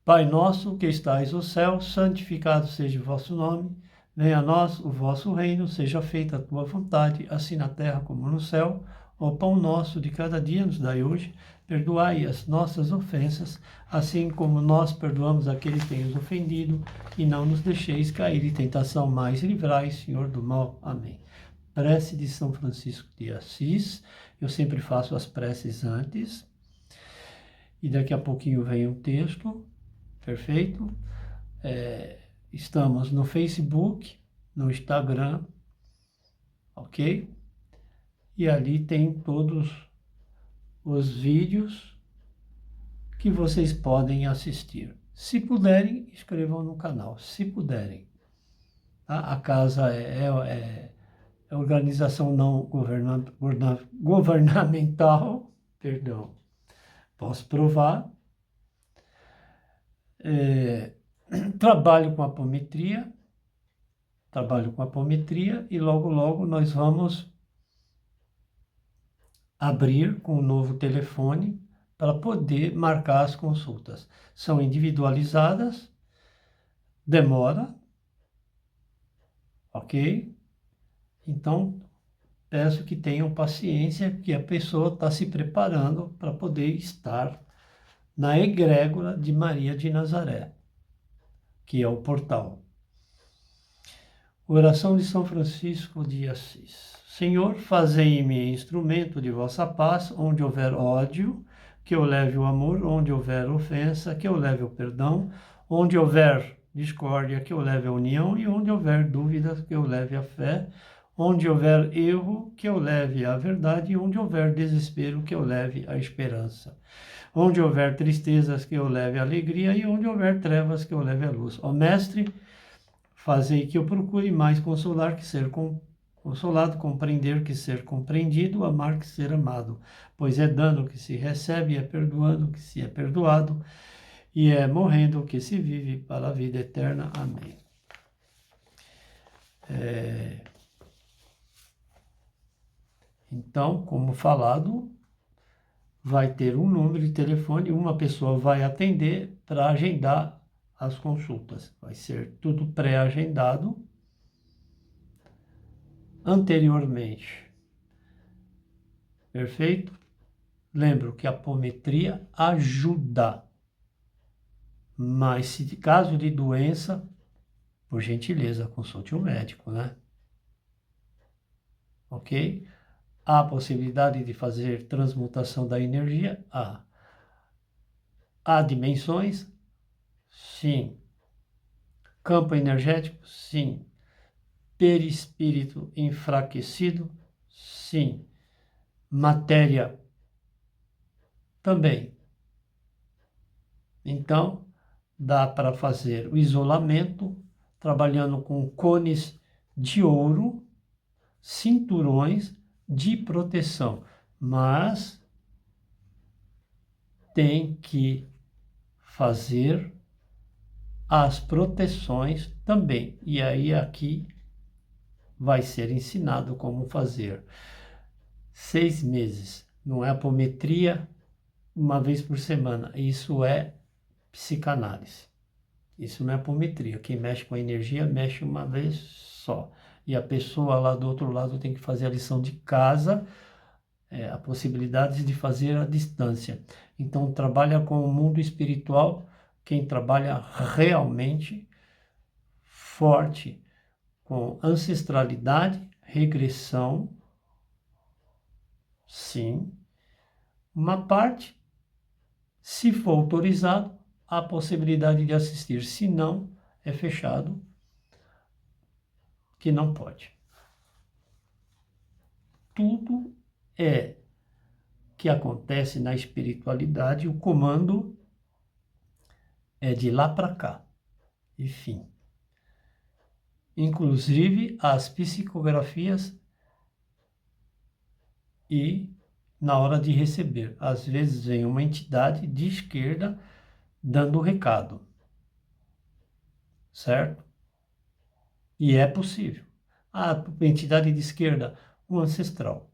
Pai nosso que estais no céu, santificado seja o vosso nome. Venha a nós o vosso reino, seja feita a tua vontade, assim na terra como no céu. O pão nosso de cada dia nos dai hoje. Perdoai as nossas ofensas, assim como nós perdoamos aqueles que têm nos ofendido. E não nos deixeis cair em tentação, mas livrai, Senhor, do mal. Amém. Prece de São Francisco de Assis. Eu sempre faço as preces antes. E daqui a pouquinho vem um texto. Perfeito? Estamos no Facebook, no Instagram, ok? E ali tem todos os vídeos que vocês podem assistir. Se puderem, inscrevam no canal, se puderem. Tá? A casa é organização não governamental, perdão, posso provar. Trabalho com apometria e logo nós vamos abrir com um novo telefone para poder marcar as consultas. São individualizadas, demora, ok? Então, peço que tenham paciência, que a pessoa está se preparando para poder estar na egrégora de Maria de Nazaré, que é o portal. Oração de São Francisco de Assis. Senhor, fazei-me instrumento de vossa paz, onde houver ódio, que eu leve o amor, onde houver ofensa, que eu leve o perdão, onde houver discórdia, que eu leve a união, e onde houver dúvidas, que eu leve a fé, onde houver erro, que eu leve a verdade, e onde houver desespero, que eu leve a esperança. Onde houver tristezas, que eu leve a alegria, e onde houver trevas, que eu leve a luz. Ó Mestre, fazei que eu procure mais consolar que ser consolado, compreender que ser compreendido, amar que ser amado. Pois é dando que se recebe, é perdoando que se é perdoado, e é morrendo que se vive para a vida eterna. Amém. Então, como falado, vai ter um número de telefone, uma pessoa vai atender para agendar as consultas. Vai ser tudo pré-agendado anteriormente. Perfeito? Lembro que a apometria ajuda, mas se caso de doença, por gentileza, consulte um médico, né? Ok? Há a possibilidade de fazer transmutação da energia? Há. Há dimensões? Sim. Campo energético? Sim. Perispírito enfraquecido? Sim. Matéria? Também. Então, dá para fazer o isolamento trabalhando com cones de ouro, cinturões de proteção, mas tem que fazer as proteções também. E aí aqui vai ser ensinado como fazer. 6 meses, não é apometria uma vez por semana, isso é psicanálise. Isso não é apometria. Quem mexe com a energia mexe uma vez só. E a pessoa lá do outro lado tem que fazer a lição de casa, a possibilidade de fazer à distância. Então, trabalha com o mundo espiritual quem trabalha realmente forte com ancestralidade, regressão, sim. Uma parte, se for autorizado, há a possibilidade de assistir. Se não, é fechado, que não pode. Tudo que acontece na espiritualidade, o comando é de lá para cá, enfim. Inclusive as psicografias e na hora de receber. Às vezes vem uma entidade de esquerda dando o recado, certo? E é possível. A entidade de esquerda, um ancestral,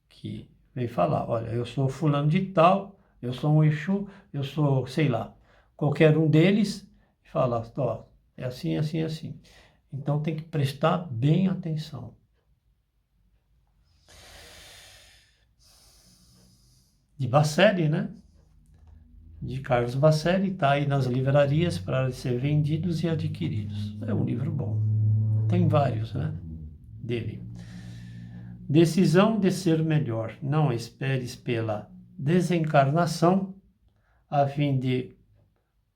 que vem falar, olha, eu sou fulano de tal, eu sou um Exu, eu sou, sei lá, qualquer um deles, e fala, ó, é assim, assim, assim. Então tem que prestar bem atenção. De Bacelli, né? De Carlos Bacelli, está aí nas livrarias para ser vendidos e adquiridos. É um livro bom. Tem vários, né? Dele. Decisão de ser melhor. Não esperes pela desencarnação, a fim de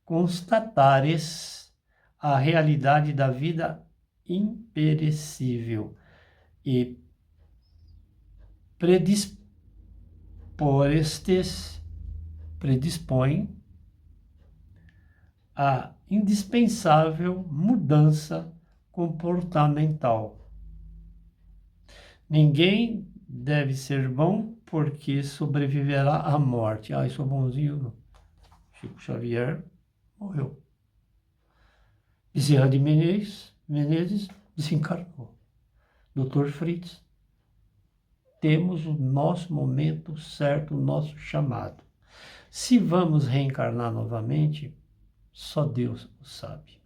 constatares a realidade da vida imperecível e predispõe a indispensável mudança comportamental. Ninguém deve ser bom porque sobreviverá à morte. Ah, eu sou bonzinho. Não. Chico Xavier morreu. Bezerra de Menezes desencarnou. Dr. Fritz, temos o nosso momento certo, o nosso chamado. Se vamos reencarnar novamente, só Deus o sabe.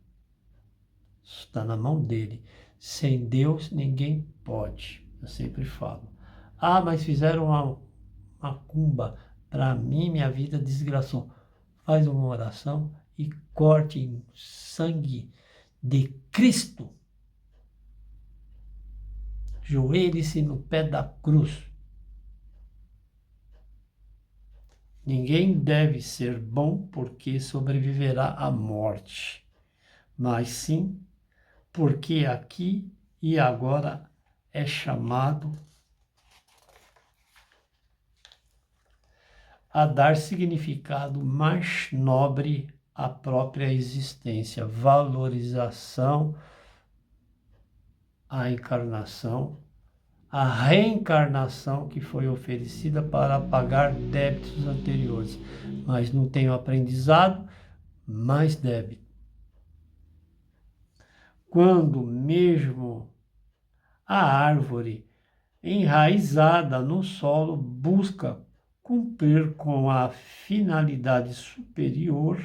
Isso está na mão dele. Sem Deus, ninguém pode. Eu sempre falo. Ah, mas fizeram uma macumba. Para mim, minha vida desgraçou. Faz uma oração e corte em sangue de Cristo. Joelhe-se no pé da cruz. Ninguém deve ser bom porque sobreviverá à morte, mas sim porque aqui e agora é chamado a dar significado mais nobre à própria existência, valorização à encarnação, a reencarnação que foi oferecida para pagar débitos anteriores. Mas não tenho aprendizado, mais débito. Quando mesmo a árvore enraizada no solo busca cumprir com a finalidade superior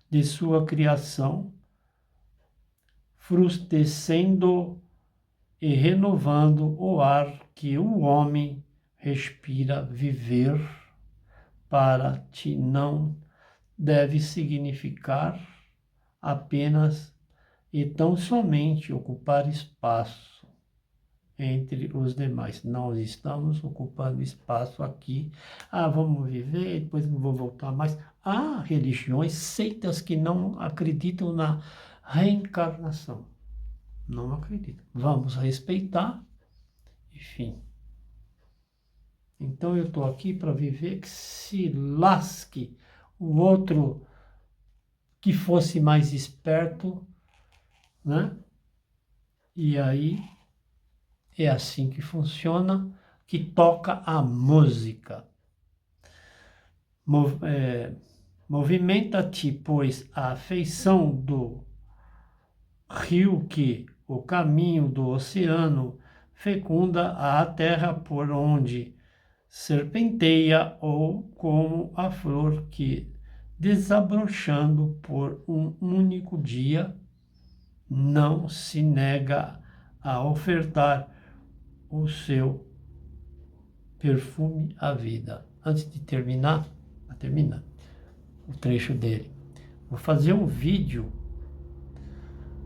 de sua criação, frustecendo e renovando o ar que o homem respira, viver para ti não deve significar apenas e tão somente ocupar espaço entre os demais. Não estamos ocupando espaço aqui. Ah, vamos viver, depois não vou voltar mais. Há religiões, seitas que não acreditam na reencarnação. Não acredito. Vamos respeitar, enfim. Então eu estou aqui para viver, que se lasque o outro que fosse mais esperto, né? E aí é assim que funciona, que toca a música. Movimenta-te, pois, a afeição do rio que o caminho do oceano fecunda a terra por onde serpenteia, ou como a flor que, desabrochando por um único dia, não se nega a ofertar o seu perfume à vida. Antes de terminar o trecho dele, vou fazer um vídeo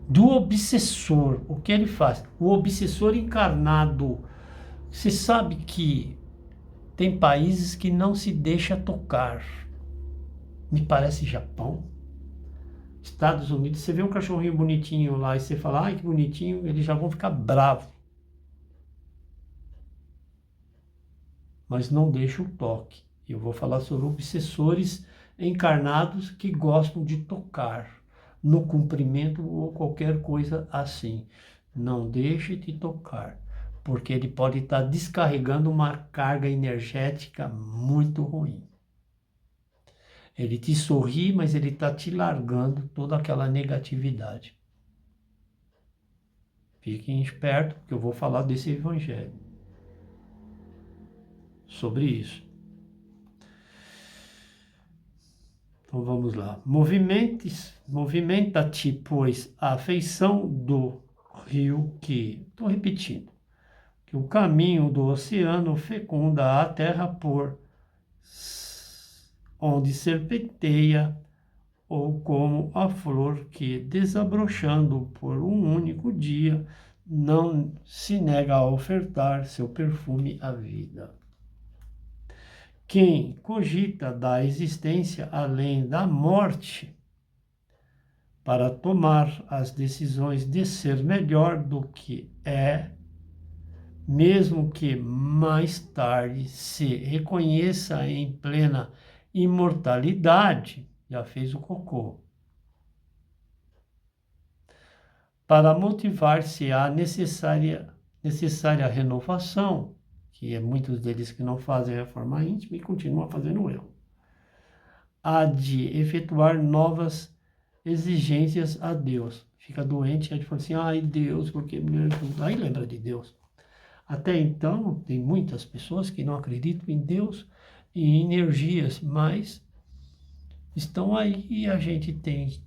do obsessor. O que ele faz? O obsessor encarnado. Você sabe que tem países que não se deixa tocar. Me parece Japão, Estados Unidos. Você vê um cachorrinho bonitinho lá e você fala, ai que bonitinho, eles já vão ficar bravos. Mas não deixa o toque. Eu vou falar sobre obsessores encarnados que gostam de tocar no cumprimento ou qualquer coisa assim. Não deixe de tocar, porque ele pode estar descarregando uma carga energética muito ruim. Ele te sorri, mas ele está te largando toda aquela negatividade. Fiquem espertos, porque eu vou falar desse evangelho. Sobre isso. Então vamos lá. Movimenta-te, pois, a feição do rio que, estou repetindo, que o caminho do oceano fecunda a terra por onde serpenteia, ou como a flor que, desabrochando por um único dia, não se nega a ofertar seu perfume à vida. Quem cogita da existência além da morte para tomar as decisões de ser melhor do que é, mesmo que mais tarde se reconheça em plena imortalidade, já fez o cocô. Para motivar-se à necessária renovação, que é muitos deles que não fazem reforma íntima e continuam fazendo erro, há de efetuar novas exigências a Deus. Fica doente, aí fala assim, ai Deus, porque me ajuda? Aí lembra de Deus. Até então, tem muitas pessoas que não acreditam em Deus e em energias, mas estão aí e a gente tem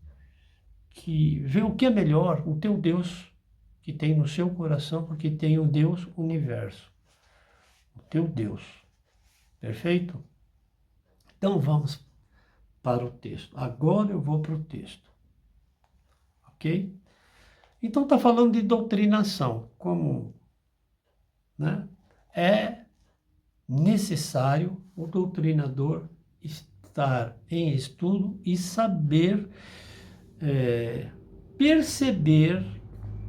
que ver o que é melhor, o teu Deus que tem no seu coração, porque tem o Deus universo, o teu Deus. Perfeito? Então vamos para o texto. Agora eu vou para o texto. Ok? Então está falando de doutrinação, como, né? É necessário o doutrinador estar em estudo e saber perceber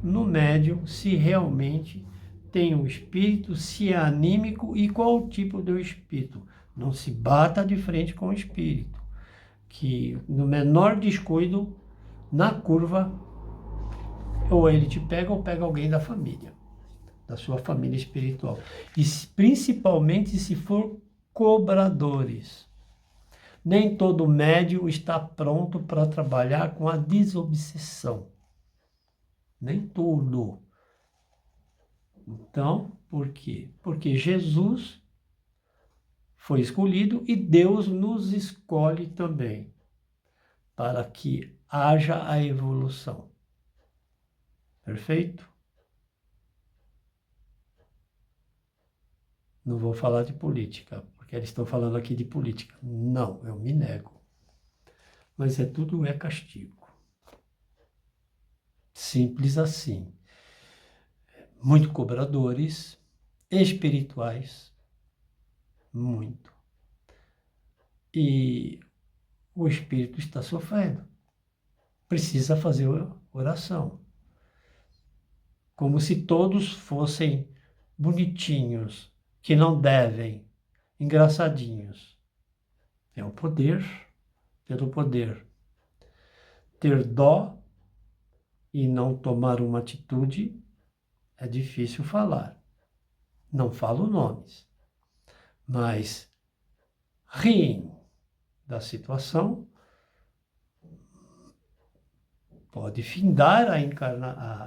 no médium se realmente tem um espírito, se é anímico e qual o tipo do espírito. Não se bata de frente com o espírito, que no menor descuido, na curva, ou ele te pega ou pega alguém da família, da sua família espiritual. E principalmente se for cobradores. Nem todo médium está pronto para trabalhar com a desobsessão. Nem todo. Então, por quê? Porque Jesus foi escolhido e Deus nos escolhe também para que haja a evolução. Perfeito? Não vou falar de política, porque eles estão falando aqui de política. Não, eu me nego. Mas tudo é castigo. Simples assim. Muito cobradores espirituais, muito. E o espírito está sofrendo. Precisa fazer oração. Como se todos fossem bonitinhos, que não devem, engraçadinhos. É o poder, pelo poder. Ter dó e não tomar uma atitude é difícil falar. Não falo nomes, mas riem da situação, pode findar a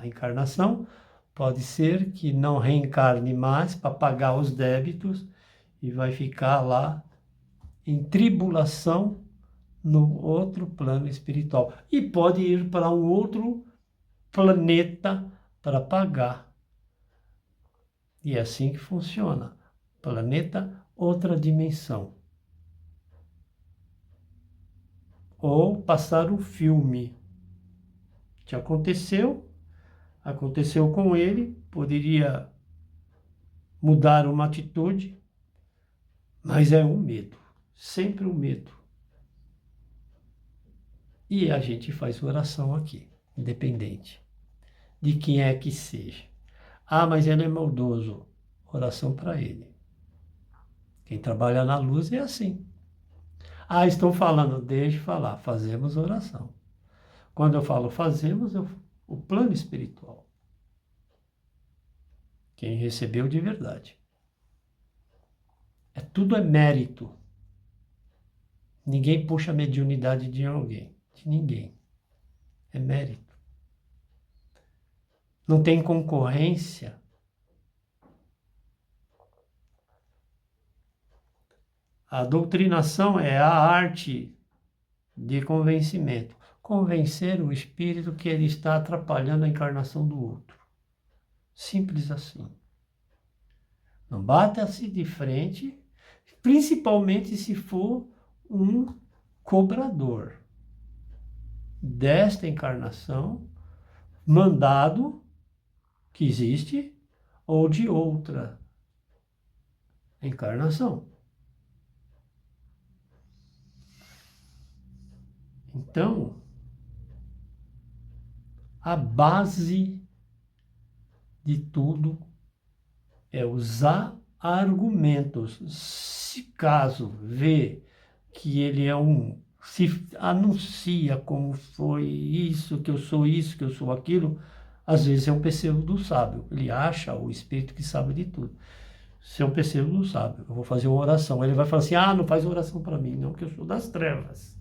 encarnação, pode ser que não reencarne mais para pagar os débitos e vai ficar lá em tribulação no outro plano espiritual. E pode ir para um outro planeta para pagar. E é assim que funciona. Planeta, outra dimensão. Ou passar o filme. Que aconteceu com ele, poderia mudar uma atitude, mas é um medo, sempre um medo. E a gente faz oração aqui, independente de quem é que seja. Ah, mas ele é maldoso. Oração para ele. Quem trabalha na luz é assim. Ah, estão falando, deixe falar, fazemos oração. Quando eu falo fazemos, o plano espiritual. Quem recebeu de verdade. Tudo é mérito. Ninguém puxa a mediunidade de alguém, de ninguém. É mérito. Não tem concorrência. A doutrinação é a arte de convencimento. Convencer o espírito que ele está atrapalhando a encarnação do outro. Simples assim. Não bata-se de frente, principalmente se for um cobrador desta encarnação, mandado que existe, ou de outra encarnação. Então, a base de tudo é usar argumentos. Se caso vê que ele se anuncia como foi isso, que eu sou aquilo, às vezes é um pseudo sábio. Ele acha o espírito que sabe de tudo. Se é um pseudo sábio, eu vou fazer uma oração. Ele vai falar assim, não faz oração para mim, não, que eu sou das trevas.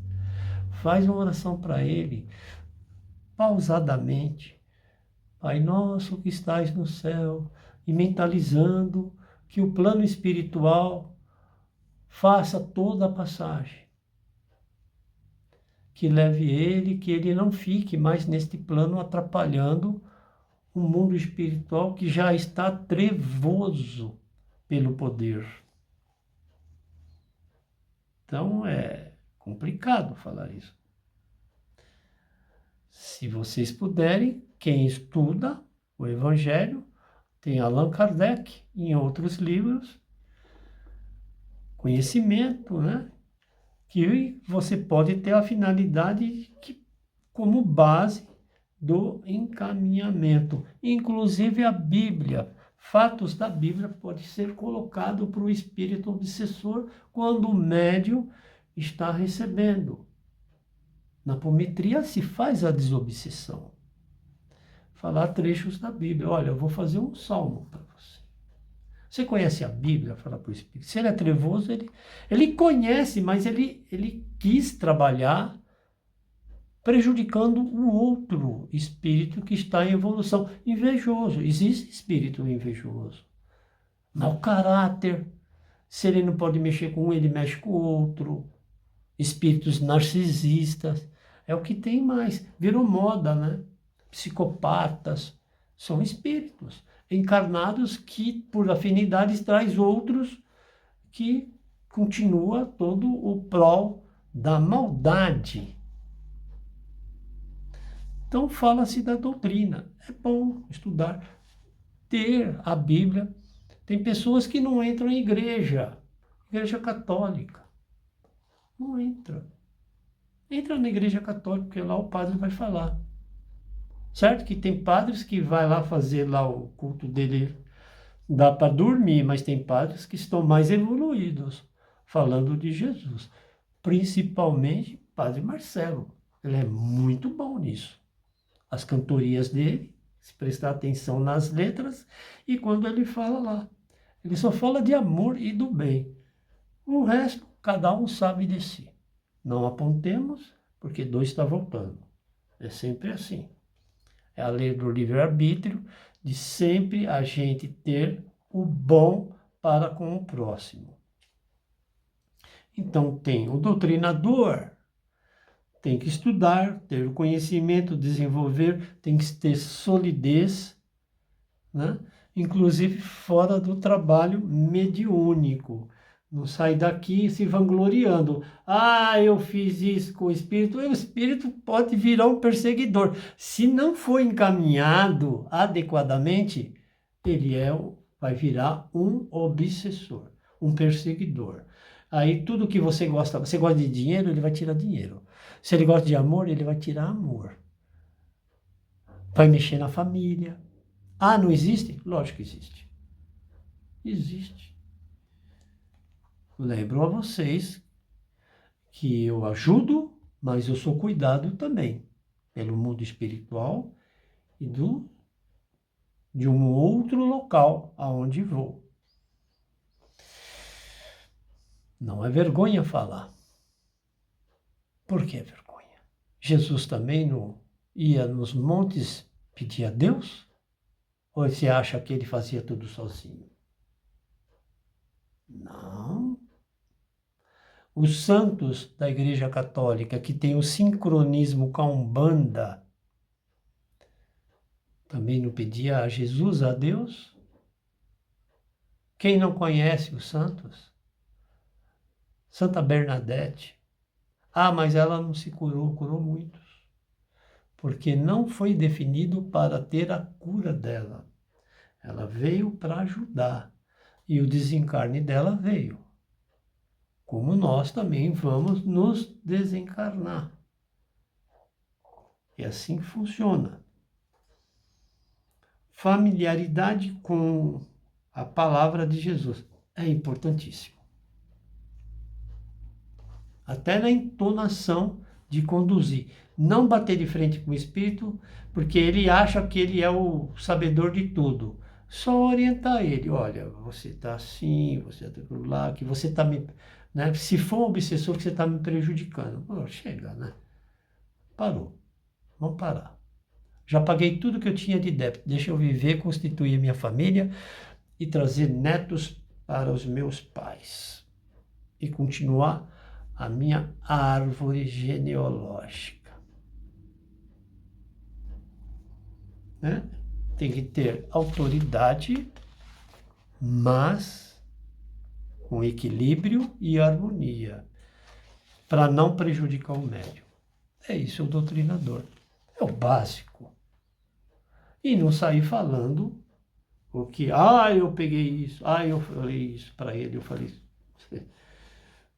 Faz uma oração para ele, pausadamente. Pai nosso que estais no céu, e mentalizando que o plano espiritual faça toda a passagem. Que leve ele, que ele não fique mais neste plano atrapalhando o mundo espiritual que já está trevoso pelo poder. Então é complicado falar isso. Se vocês puderem, quem estuda o Evangelho, tem Allan Kardec em outros livros, conhecimento, né? Que você pode ter a finalidade como base do encaminhamento. Inclusive a Bíblia, fatos da Bíblia pode ser colocado para o espírito obsessor quando o médium está recebendo. Na apometria se faz a desobsessão. Falar trechos da Bíblia. Olha, eu vou fazer um salmo para você. Você conhece a Bíblia? Fala para o Espírito. Se ele é trevoso, ele conhece, mas ele quis trabalhar prejudicando o outro espírito que está em evolução. Invejoso. Existe espírito invejoso. Mau caráter. Se ele não pode mexer com um, ele mexe com o outro. Espíritos narcisistas. É o que tem mais. Virou moda, né? Psicopatas. São espíritos encarnados que, por afinidades, traz outros que continua todo o prol da maldade. Então, fala-se da doutrina. É bom estudar, ter a Bíblia. Tem pessoas que não entram em igreja católica. Não entra. Entra na igreja católica, porque lá o padre vai falar. Certo que tem padres que vai lá fazer lá o culto dele, dá para dormir, mas tem padres que estão mais evoluídos, falando de Jesus. Principalmente Padre Marcelo. Ele é muito bom nisso. As cantorias dele, se prestar atenção nas letras, e quando ele fala lá, ele só fala de amor e do bem. O resto, cada um sabe de si. Não apontemos, porque dois está voltando. É sempre assim. É a lei do livre-arbítrio, de sempre a gente ter o bom para com o próximo. Então tem o doutrinador, tem que estudar, ter o conhecimento, desenvolver, tem que ter solidez, né? Inclusive fora do trabalho mediúnico. Não sai daqui se vangloriando. Eu fiz isso com o espírito. O espírito pode virar um perseguidor. Se não for encaminhado adequadamente, ele vai virar um obsessor, um perseguidor. Aí tudo que você gosta de dinheiro, ele vai tirar dinheiro. Se ele gosta de amor, ele vai tirar amor. Vai mexer na família. Não existe? Lógico que existe. Existe. Lembro a vocês que eu ajudo, mas eu sou cuidado também pelo mundo espiritual e de um outro local aonde vou. Não é vergonha falar. Por que vergonha? Jesus também não ia nos montes pedir a Deus? Ou você acha que ele fazia tudo sozinho? Não. Os santos da Igreja Católica, que tem o sincronismo com a Umbanda, também não pedia a Jesus, a Deus? Quem não conhece os santos? Santa Bernadette. Ah, mas ela não se curou, curou muitos. Porque não foi definido para ter a cura dela. Ela veio para ajudar. E o desencarne dela veio. Como nós também vamos nos desencarnar. E assim funciona. Familiaridade com a palavra de Jesus é importantíssimo. Até na entonação de conduzir. Não bater de frente com o espírito, porque ele acha que ele é o sabedor de tudo. Só orientar ele. Olha, você está assim, você está lá, que você está me... Né? Se for um obsessor, que você está me prejudicando. Pô, chega, né? Parou. Vamos parar. Já paguei tudo que eu tinha de débito. Deixa eu viver, constituir a minha família e trazer netos para os meus pais. E continuar a minha árvore genealógica. Né? Tem que ter autoridade, mas com equilíbrio e harmonia, para não prejudicar o médium. É isso o doutrinador. É o básico. E não sair falando o que, eu peguei isso, eu falei isso para ele, eu falei isso.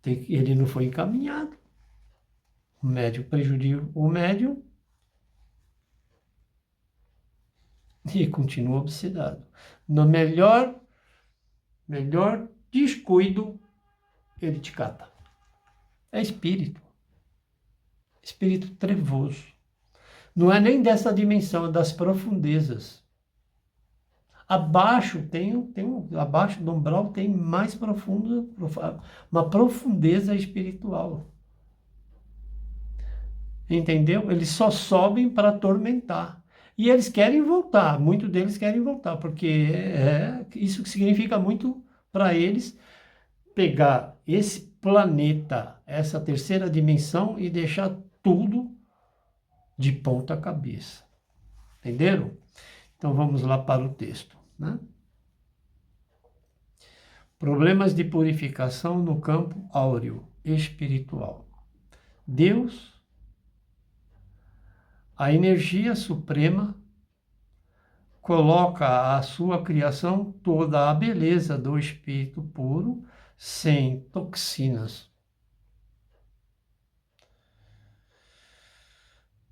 Ele não foi encaminhado. O médium prejudica o médium e continua obsedado. No melhor descuido, ele te cata. É espírito. Espírito trevoso. Não é nem dessa dimensão, é das profundezas. Abaixo abaixo do umbral tem mais profundo, uma profundeza espiritual. Entendeu? Eles só sobem para atormentar. E eles querem voltar, muitos deles querem voltar, porque isso significa muito para eles pegar esse planeta, essa terceira dimensão e deixar tudo de ponta cabeça. Entenderam? Então vamos lá para o texto. Né? Problemas de purificação no campo áureo espiritual. Deus, a energia suprema, coloca a sua criação toda a beleza do espírito puro, sem toxinas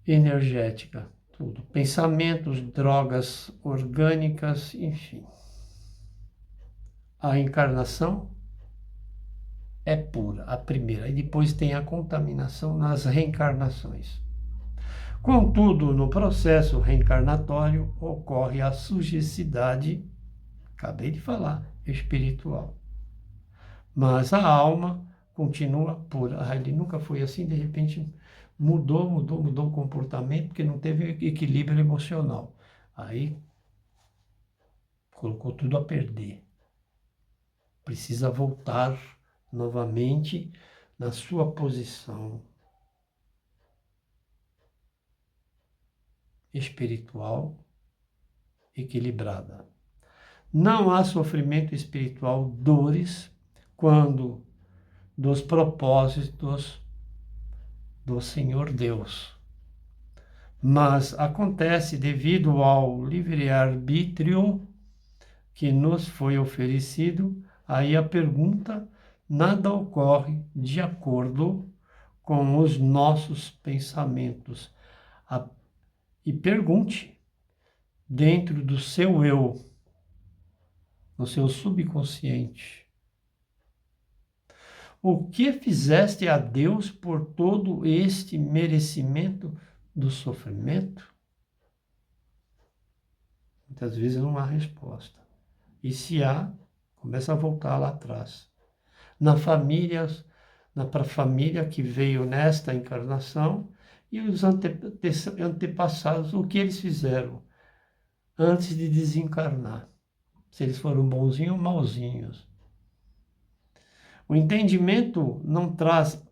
energética, tudo, pensamentos, drogas orgânicas, enfim. A encarnação é pura, a primeira, e depois tem a contaminação nas reencarnações. Contudo, no processo reencarnatório ocorre a sujeicidade, acabei de falar, espiritual. Mas a alma continua pura. Ele nunca foi assim, de repente mudou o comportamento, porque não teve equilíbrio emocional. Aí colocou tudo a perder. Precisa voltar novamente na sua posição espiritual equilibrada. Não há sofrimento espiritual, dores, quando dos propósitos do Senhor Deus. Mas acontece devido ao livre-arbítrio que nos foi oferecido, aí a pergunta, nada ocorre de acordo com os nossos pensamentos. E pergunte, dentro do seu eu, no seu subconsciente, o que fizeste a Deus por todo este merecimento do sofrimento? Muitas vezes não há resposta. E se há, começa a voltar lá atrás. Para a família que veio nesta encarnação e os antepassados, o que eles fizeram antes de desencarnar. Se eles foram bonzinhos ou mauzinhos. O entendimento não traz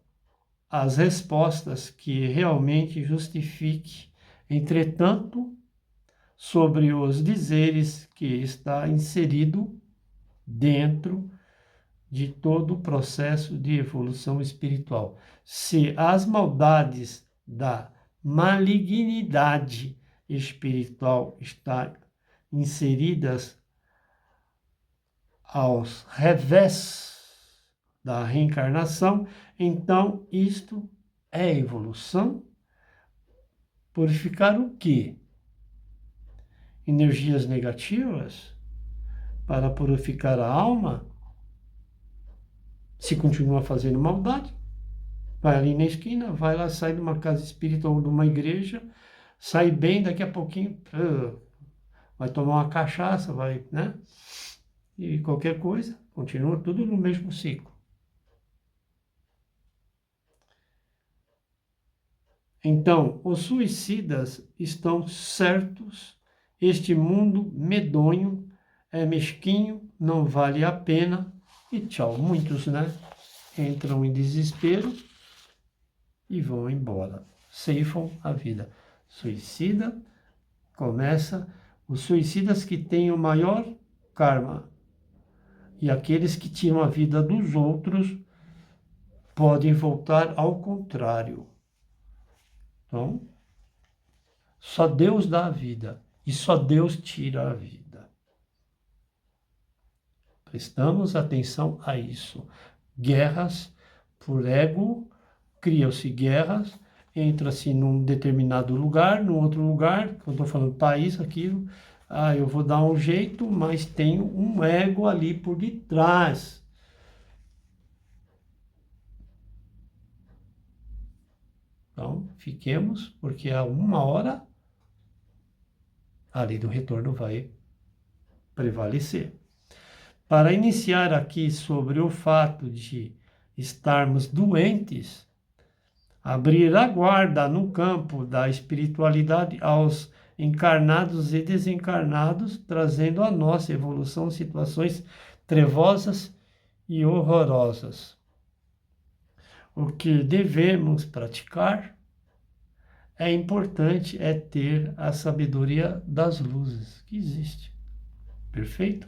as respostas que realmente justifique, entretanto, sobre os dizeres que está inserido dentro de todo o processo de evolução espiritual. Se as maldades da malignidade espiritual estão inseridas aos revés da reencarnação, então isto é evolução. Purificar o quê? Energias negativas para purificar a alma? Se continua fazendo maldade, vai ali na esquina, vai lá, sai de uma casa espírita ou de uma igreja, sai bem, daqui a pouquinho vai tomar uma cachaça, vai, né? E qualquer coisa, continua tudo no mesmo ciclo. Então, os suicidas estão certos, este mundo medonho é mesquinho, não vale a pena, e tchau. Muitos, né, entram em desespero e vão embora, ceifam a vida. Suicida começa, os suicidas que têm o maior karma e aqueles que tiram a vida dos outros podem voltar ao contrário. Então, só Deus dá a vida e só Deus tira a vida. Prestamos atenção a isso. Guerras por ego, criam-se guerras, entra-se num determinado lugar, num outro lugar, eu estou falando país, aquilo, eu vou dar um jeito, mas tem um ego ali por detrás. Então, fiquemos, porque a uma hora a lei do retorno vai prevalecer. Para iniciar aqui sobre o fato de estarmos doentes, abrir a guarda no campo da espiritualidade aos encarnados e desencarnados, trazendo à nossa evolução situações trevosas e horrorosas. O que devemos praticar é importante, é ter a sabedoria das luzes que existe. Perfeito?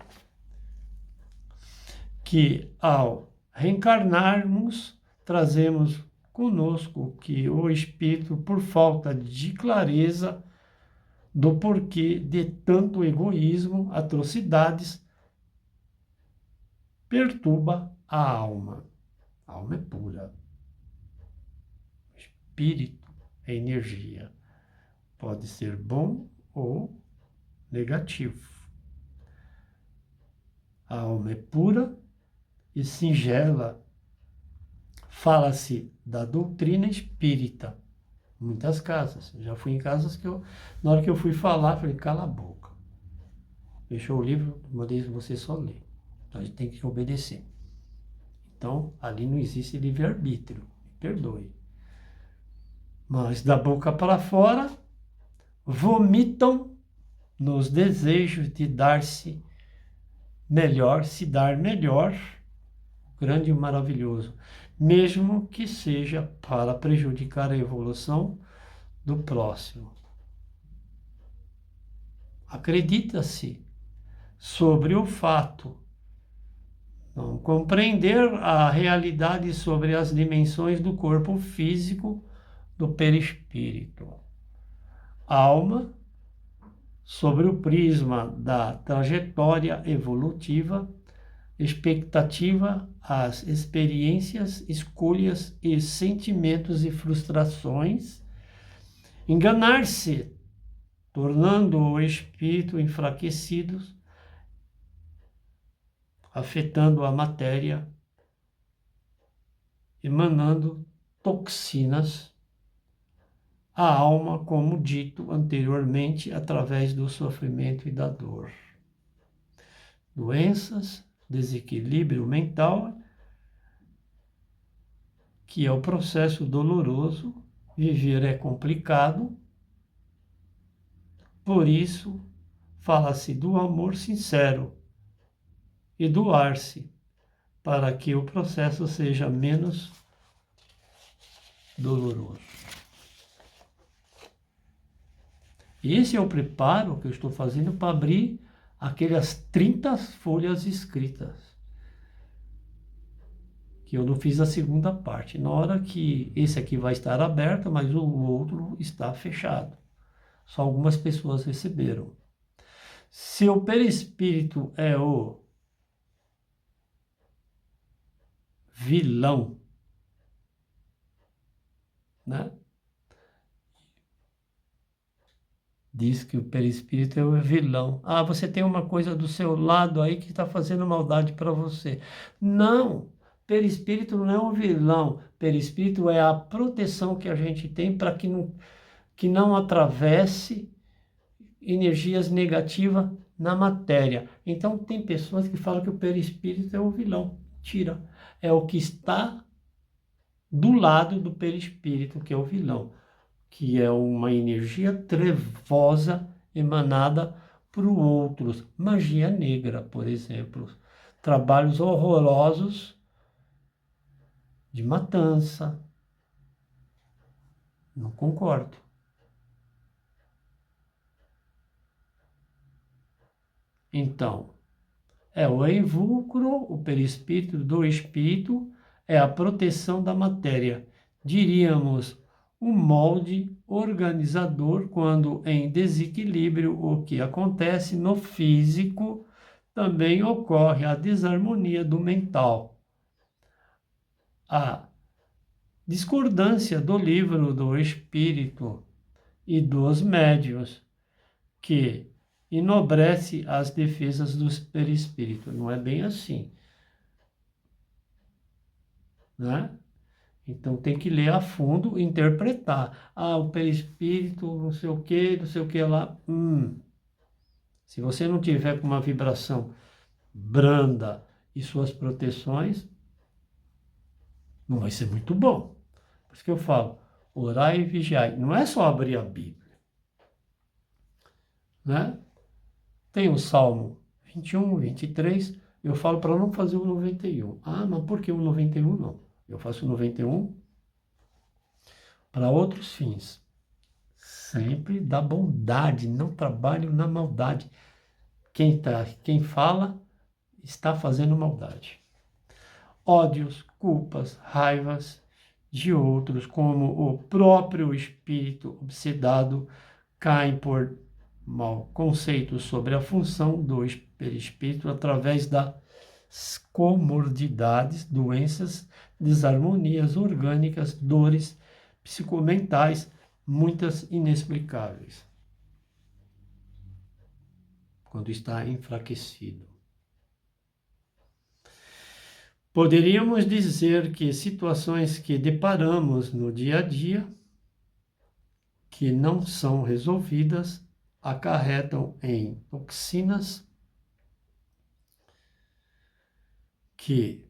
Que ao reencarnarmos, trazemos conosco que o espírito, por falta de clareza do porquê de tanto egoísmo, atrocidades, perturba a alma. A alma é pura. O espírito é energia. Pode ser bom ou negativo. A alma é pura e singela. Fala-se da doutrina espírita. Muitas casas. Já fui em casas que na hora que eu fui falar, falei, cala a boca. Fechou o livro, mandei você só ler. Então a gente tem que obedecer. Então, ali não existe livre-arbítrio. Me perdoe. Mas da boca para fora, vomitam nos desejos de dar-se melhor, se dar melhor, grande e maravilhoso, mesmo que seja para prejudicar a evolução do próximo. Acredita-se sobre o fato, não compreender a realidade sobre as dimensões do corpo físico, do perispírito. Alma, sobre o prisma da trajetória evolutiva, expectativa, as experiências, escolhas e sentimentos e frustrações, enganar-se, tornando o espírito enfraquecido, afetando a matéria, emanando toxinas à alma, como dito anteriormente, através do sofrimento e da dor. Doenças, desequilíbrio mental, que é o processo doloroso, viver é complicado, por isso fala-se do amor sincero e doar-se para que o processo seja menos doloroso. Esse é o preparo que eu estou fazendo para abrir aquelas 30 folhas escritas, que eu não fiz a segunda parte. Na hora que esse aqui vai estar aberto, mas o outro está fechado. Só algumas pessoas receberam. Seu perispírito é o vilão, né? Diz que o perispírito é o vilão. Ah, você tem uma coisa do seu lado aí que está fazendo maldade para você. Não, perispírito não é um vilão. Perispírito é a proteção que a gente tem para que não atravesse energias negativas na matéria. Então, tem pessoas que falam que o perispírito é o vilão. Tira. É o que está do lado do perispírito, que é o vilão, que é uma energia trevosa emanada por outros. Magia negra, por exemplo. Trabalhos horrorosos de matança. Não concordo. Então, é o invulcro, o perispírito do espírito, é a proteção da matéria. Diríamos, o molde organizador, quando em desequilíbrio, o que acontece no físico, também ocorre a desarmonia do mental. A discordância do livro do espírito e dos médiuns, que enobrece as defesas do perispírito. Não é bem assim, né? Então tem que ler a fundo e interpretar. Ah, o perispírito, não sei o que lá. Se você não tiver com uma vibração branda e suas proteções, não vai ser muito bom. Por isso que eu falo, orai e vigiai. Não é só abrir a Bíblia, né? Tem o Salmo 21, 23, eu falo para não fazer o 91. Ah, mas por que o 91 não? Eu faço o 91 para outros fins. Sempre da bondade, não trabalho na maldade. Quem fala está fazendo maldade. Ódios, culpas, raivas de outros, como o próprio espírito obsedado, caem por mau conceito sobre a função do perispírito através das comorbilidades, doenças, desarmonias orgânicas, dores psicomentais, muitas inexplicáveis, quando está enfraquecido. Poderíamos dizer que situações que deparamos no dia a dia, que não são resolvidas, acarretam em toxinas que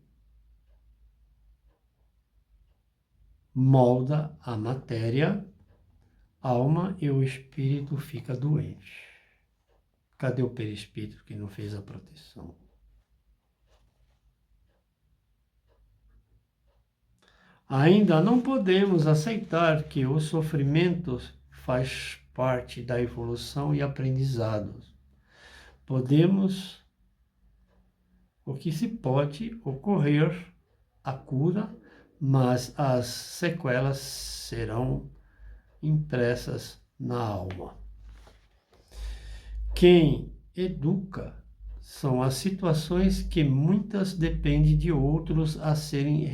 molda a matéria, alma e o espírito fica doente. Cadê o perispírito que não fez a proteção? Ainda não podemos aceitar que o sofrimento faz parte da evolução e aprendizado. O que se pode ocorrer, a cura, mas as sequelas serão impressas na alma. Quem educa são as situações que muitas dependem de outros a serem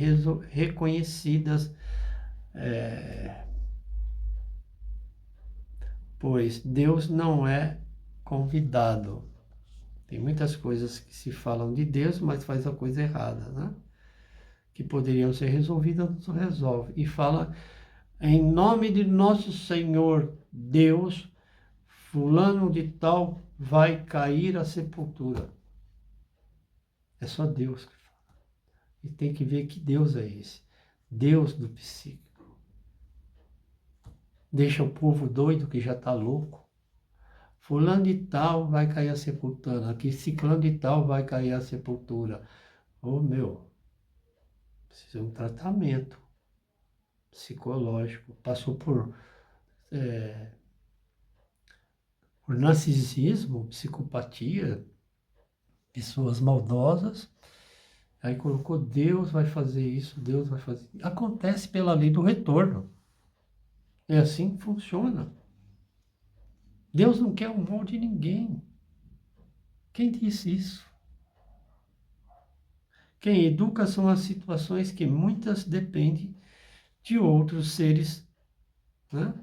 reconhecidas, pois Deus não é convidado. Tem muitas coisas que se falam de Deus, mas faz a coisa errada, né? Que poderiam ser resolvidas, não se resolve. E fala, em nome de nosso Senhor Deus, fulano de tal vai cair à sepultura. É só Deus que fala. E tem que ver que Deus é esse. Deus do psíquico. Deixa o povo doido que já está louco. Fulano de tal vai cair à sepultura. Aqui ciclano de tal vai cair à sepultura. Oh, meu, precisa de um tratamento psicológico, passou por narcisismo, psicopatia, pessoas maldosas, aí colocou Deus vai fazer isso, Deus vai fazer. Acontece pela lei do retorno. É assim que funciona. Deus não quer o mal de ninguém. Quem disse isso? Quem educa são as situações que muitas dependem de outros seres, né?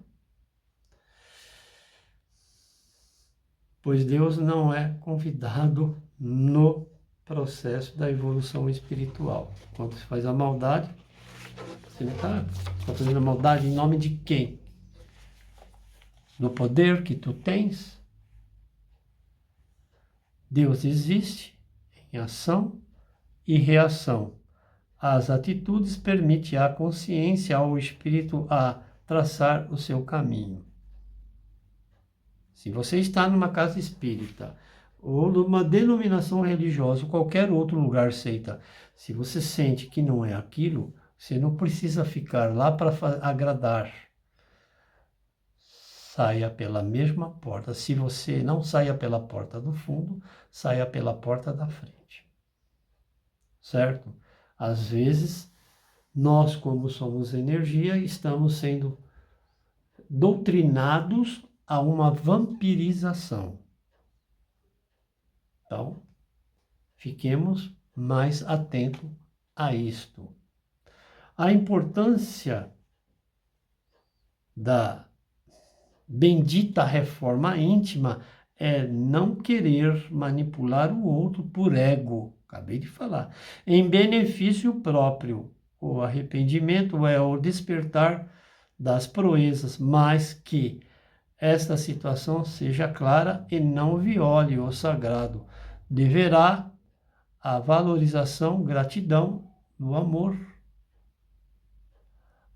Pois Deus não é convidado no processo da evolução espiritual. Quando se faz a maldade, você não está fazendo a maldade em nome de quem? Do poder que tu tens? Deus existe em ação e reação. As atitudes permitem à consciência, ao espírito, a traçar o seu caminho. Se você está numa casa espírita, ou numa denominação religiosa, ou qualquer outro lugar seita, se você sente que não é aquilo, você não precisa ficar lá para agradar. Saia pela mesma porta. Se você não saia pela porta do fundo, saia pela porta da frente. Certo? Às vezes, nós, como somos energia, estamos sendo doutrinados a uma vampirização. Então, fiquemos mais atentos a isto. A importância da bendita reforma íntima é não querer manipular o outro por ego, acabei de falar, em benefício próprio. O arrependimento é o despertar das proezas, mas que esta situação seja clara e não viole o sagrado. Deverá a valorização, gratidão, do amor,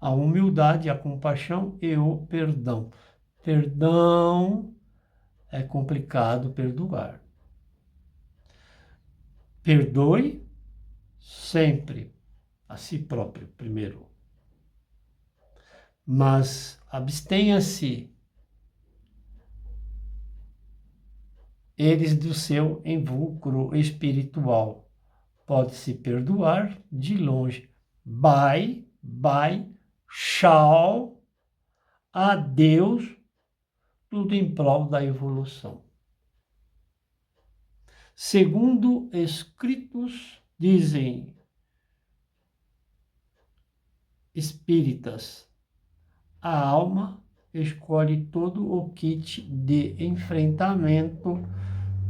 a humildade, a compaixão e o perdão. Perdão é complicado perdoar. Perdoe sempre a si próprio, primeiro. Mas abstenha-se eles do seu invulcro espiritual. Pode-se perdoar de longe. Bye, tchau, adeus, tudo em prol da evolução. Segundo escritos, dizem espíritas, a alma escolhe todo o kit de enfrentamento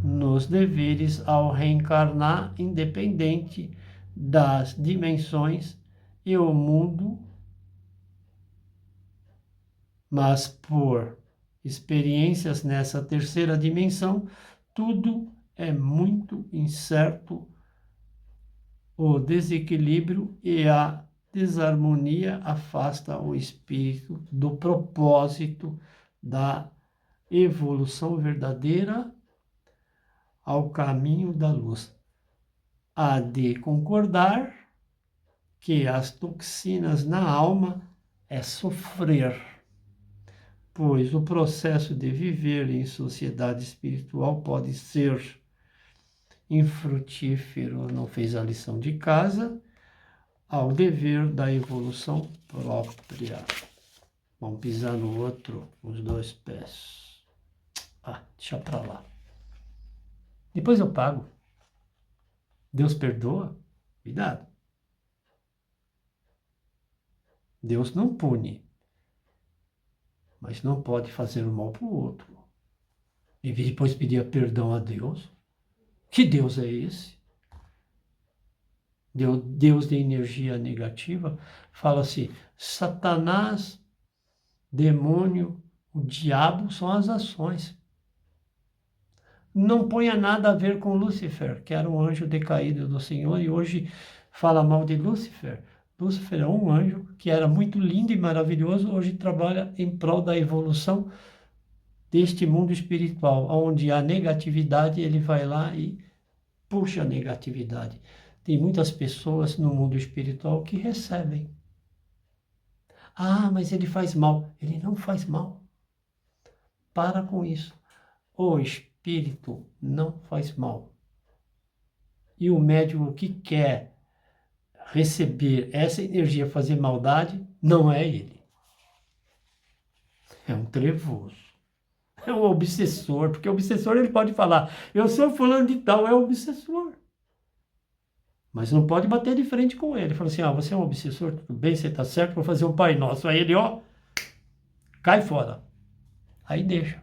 nos deveres ao reencarnar, independente das dimensões e o mundo, mas por experiências nessa terceira dimensão, tudo é muito incerto. O desequilíbrio e a desarmonia afasta o espírito do propósito da evolução verdadeira ao caminho da luz. Há de concordar que as toxinas na alma é sofrer, pois o processo de viver em sociedade espiritual pode ser infrutífero, não fez a lição de casa, ao dever da evolução própria. Vamos pisar no outro, os dois pés. Deixa pra lá. Depois eu pago. Deus perdoa? Cuidado. Deus não pune, mas não pode fazer o mal para o outro. E depois pedir perdão a Deus. Que Deus é esse? Deus de energia negativa. Fala-se, Satanás, demônio, o diabo são as ações. Não ponha nada a ver com Lúcifer, que era um anjo decaído do Senhor, e hoje fala mal de Lúcifer. Lúcifer é um anjo que era muito lindo e maravilhoso, hoje trabalha em prol da evolução deste mundo espiritual, onde há negatividade, ele vai lá e puxa a negatividade. Tem muitas pessoas no mundo espiritual que recebem. Ah, mas ele faz mal. Ele não faz mal. Para com isso. O espírito não faz mal. E o médium que quer receber essa energia, fazer maldade, não é ele. É um trevoso. É um obsessor, porque o obsessor ele pode falar, eu sou fulano de tal, é um obsessor. Mas não pode bater de frente com ele. Fala assim, você é um obsessor, tudo bem, você está certo, vou fazer um Pai Nosso. Aí ele, cai fora. Aí deixa.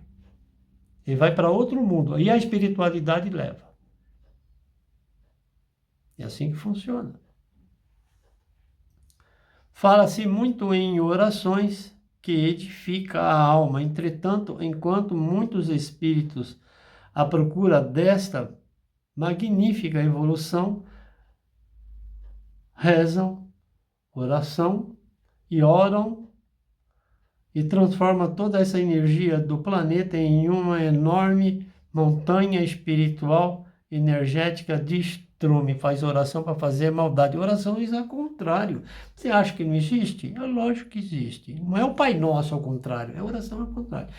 Ele vai para outro mundo. Aí a espiritualidade leva. É assim que funciona. Fala-se muito em orações que edifica a alma. Entretanto, enquanto muitos espíritos à procura desta magnífica evolução rezam, oração e oram e transforma toda essa energia do planeta em uma enorme montanha espiritual, energética de estrume. Faz oração para fazer maldade. Oração é ao contrário. Você acha que não existe? É lógico que existe. Não é o Pai Nosso ao contrário, é oração ao contrário.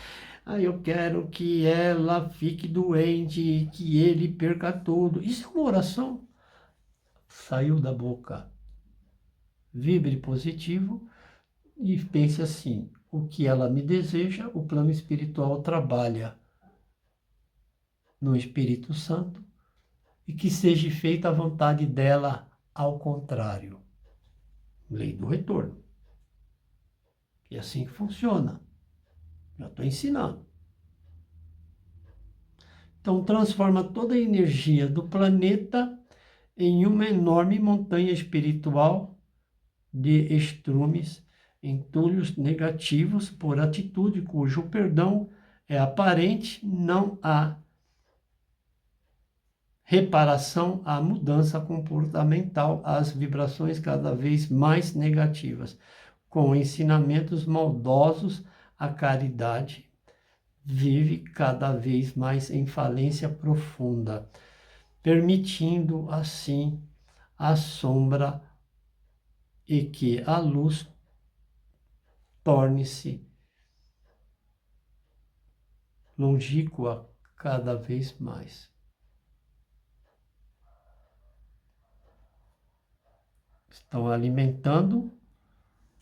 Eu quero que ela fique doente, que ele perca tudo. Isso é uma oração. Saiu da boca. Vibre positivo e pense assim: o que ela me deseja, o plano espiritual trabalha no Espírito Santo e que seja feita a vontade dela ao contrário. Lei do retorno. E assim que funciona. Já estou ensinando. Então transforma toda a energia do planeta em uma enorme montanha espiritual de estrumes, entulhos negativos por atitude cujo perdão é aparente, não há reparação à mudança comportamental, às vibrações cada vez mais negativas, com ensinamentos maldosos, a caridade vive cada vez mais em falência profunda, permitindo assim a sombra e que a luz torne-se longínqua cada vez mais. Estão alimentando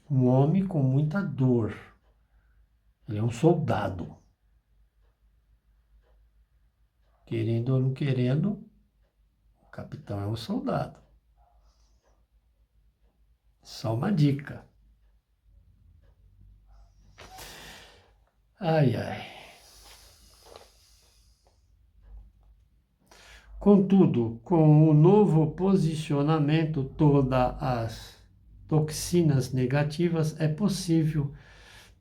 um homem com muita dor. Ele é um soldado. Querendo ou não querendo, o capitão é um soldado. Só uma dica. Ai, ai. Contudo, com o novo posicionamento, todas as toxinas negativas é possível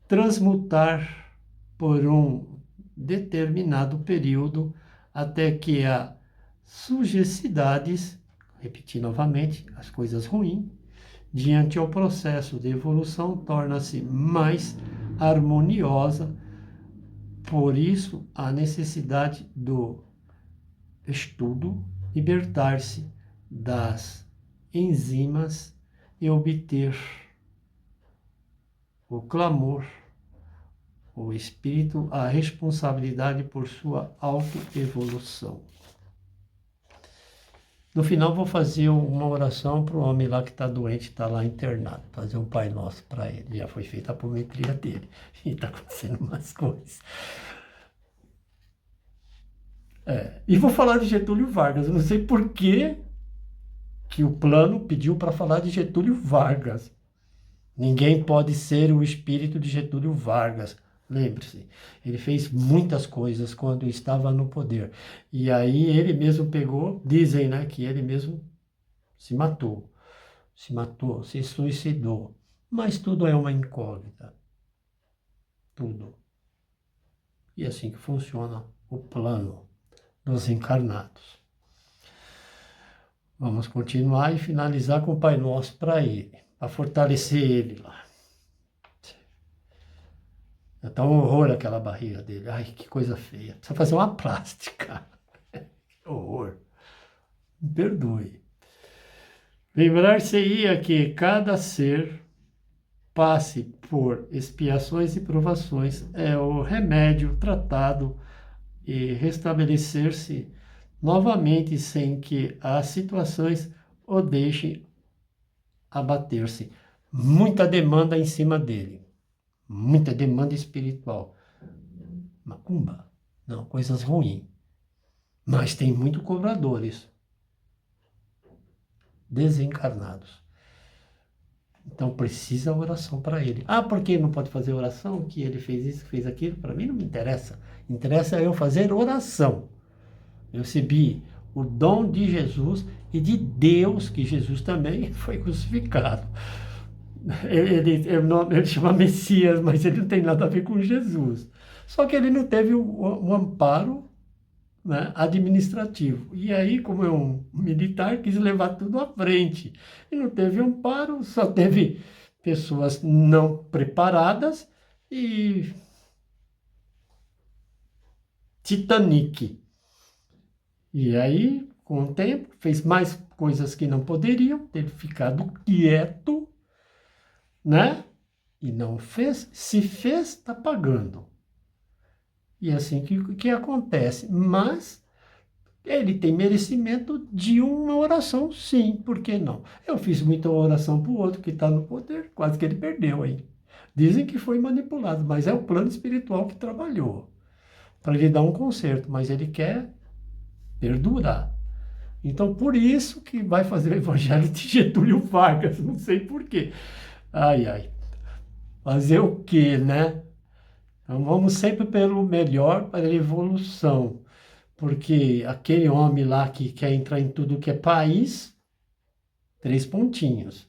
transmutar por um determinado período até que as sujeicidades, repetir novamente, as coisas ruins, diante ao processo de evolução, torna-se mais harmoniosa. Por isso, a necessidade do estudo, libertar-se das enzimas e obter o clamor, o espírito, a responsabilidade por sua autoevolução. No final, vou fazer uma oração para o homem lá que está doente, está lá internado. Fazer um Pai Nosso para ele. Já foi feita a apometria dele. E está acontecendo umas coisas. E vou falar de Getúlio Vargas. Eu não sei por que o plano pediu para falar de Getúlio Vargas. Ninguém pode ser o espírito de Getúlio Vargas. Lembre-se, ele fez muitas coisas quando estava no poder. E aí ele mesmo pegou, dizem, né, que ele mesmo se matou, se suicidou. Mas tudo é uma incógnita. Tudo. E é assim que funciona o plano dos encarnados. Vamos continuar e finalizar com o Pai Nosso para ele, para fortalecer ele lá. Tá um horror aquela barriga dele. Ai, que coisa feia. Precisa fazer uma plástica. Que horror. Me perdoe. Lembrar-se-ia que cada ser passe por expiações e provações é o remédio tratado e restabelecer-se novamente sem que as situações o deixem abater-se. Muita demanda em cima dele, muita demanda espiritual. Macumba, não, coisas ruins. Mas tem muito cobradores desencarnados. Então precisa oração para ele. Ah, por que não pode fazer oração? Que ele fez isso, fez aquilo? Para mim não me interessa. Interessa eu fazer oração. Eu recebi o dom de Jesus e de Deus, que Jesus também foi crucificado. Ele chama Messias, mas ele não tem nada a ver com Jesus. Só que ele não teve o amparo, né, administrativo. E aí, como é um militar, quis levar tudo à frente. E não teve amparo, só teve pessoas não preparadas e Titanic. E aí, com o tempo, fez mais coisas que não poderiam, ter ficado quieto, né? E não fez. Se fez, está pagando. E é assim que acontece. Mas ele tem merecimento de uma oração, sim, por que não? Eu fiz muita oração para o outro que está no poder, quase que ele perdeu aí. Dizem que foi manipulado, mas é o plano espiritual que trabalhou para ele dar um conserto, mas ele quer perdurar. Então, por isso que vai fazer o evangelho de Getúlio Vargas, não sei por quê. Ai, ai. Fazer o quê, né? Então, vamos sempre pelo melhor para a evolução. Porque aquele homem lá que quer entrar em tudo que é país, 3 pontinhos.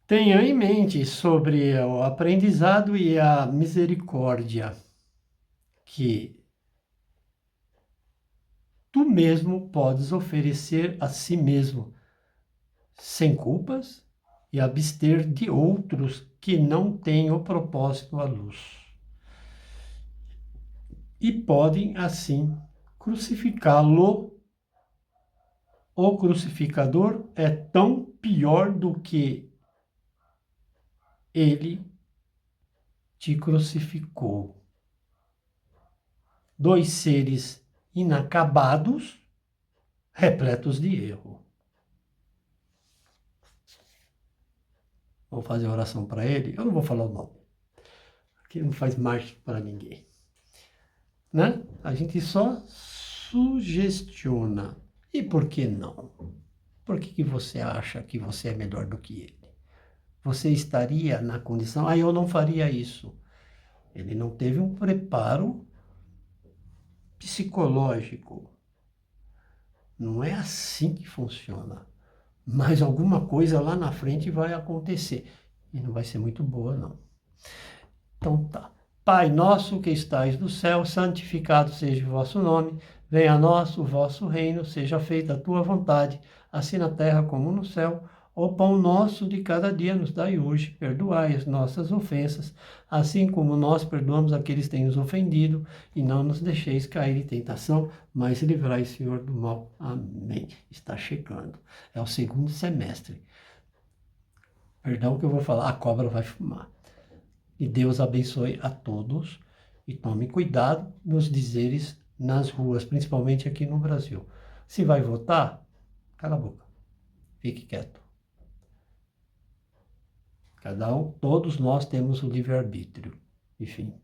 Tenha em mente sobre o aprendizado e a misericórdia, que tu mesmo podes oferecer a si mesmo, sem culpas, e abster de outros que não têm o propósito à luz. E podem, assim, crucificá-lo. O crucificador é tão pior do que ele te crucificou. 2 seres inacabados, repletos de erro. Vou fazer oração para ele. Eu não vou falar o nome. Aqui não faz mais para ninguém. Né? A gente só sugestiona. E por que não? Por que você acha que você é melhor do que ele? Você estaria na condição, eu não faria isso. Ele não teve um preparo psicológico. Não é assim que funciona. Mas alguma coisa lá na frente vai acontecer. E não vai ser muito boa, não. Então tá. Pai nosso que estais no céu, santificado seja o vosso nome. Venha a nós o vosso reino, seja feita a tua vontade, assim na terra como no céu. O pão nosso de cada dia nos dai hoje, perdoai as nossas ofensas, assim como nós perdoamos aqueles que têm nos ofendido, e não nos deixeis cair em tentação, mas livrai, Senhor, do mal. Amém. Está chegando. É o 2º semestre. Perdão que eu vou falar, a cobra vai fumar. E Deus abençoe a todos e tome cuidado nos dizeres nas ruas, principalmente aqui no Brasil. Se vai votar, cala a boca. Fique quieto. Todos nós temos o livre-arbítrio. Enfim.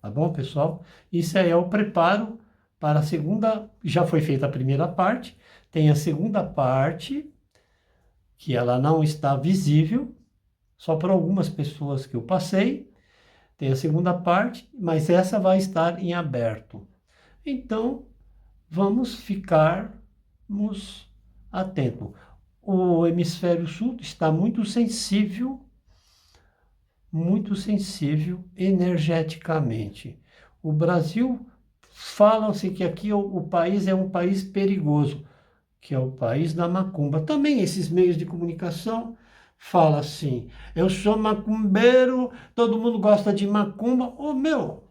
Tá bom, pessoal? Isso aí é o preparo para a segunda. Já foi feita a primeira parte. Tem a segunda parte, que ela não está visível, só para algumas pessoas que eu passei. Tem a segunda parte, mas essa vai estar em aberto. Então, vamos ficarmos atentos. O hemisfério sul está muito sensível energeticamente. O Brasil, falam-se que aqui o país é um país perigoso, que é o país da macumba. Também esses meios de comunicação falam assim, eu sou macumbeiro, todo mundo gosta de macumba. Ô, meu,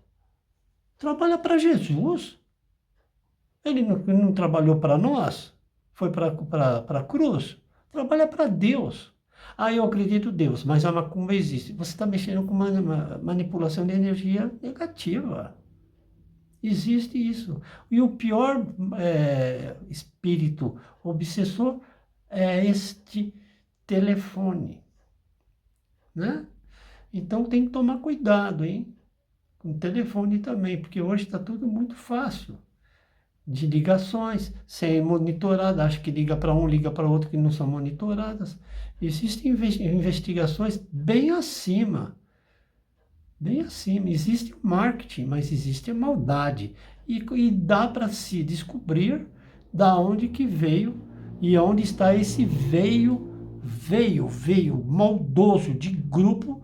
trabalha para Jesus. Ele não trabalhou para nós, foi para a cruz. Trabalha para Deus. Ah, eu acredito em Deus, mas a macumba existe. Você está mexendo com uma manipulação de energia negativa. Existe isso. E o pior espírito obsessor é este telefone, né? Então tem que tomar cuidado, hein? Com o telefone também, porque hoje está tudo muito fácil. De ligações, sem monitorada, acho que liga para um, liga para outro que não são monitoradas. Existem investigações bem acima. Existe o marketing, mas existe a maldade. E dá para se descobrir da onde que veio e onde está esse veio maldoso de grupo,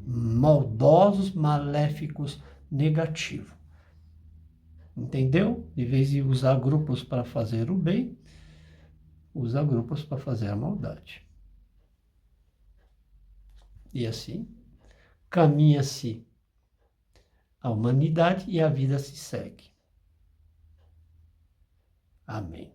maldosos, maléficos, negativo. Entendeu? Em vez de usar grupos para fazer o bem, usa grupos para fazer a maldade. E assim, caminha-se a humanidade e a vida se segue. Amém.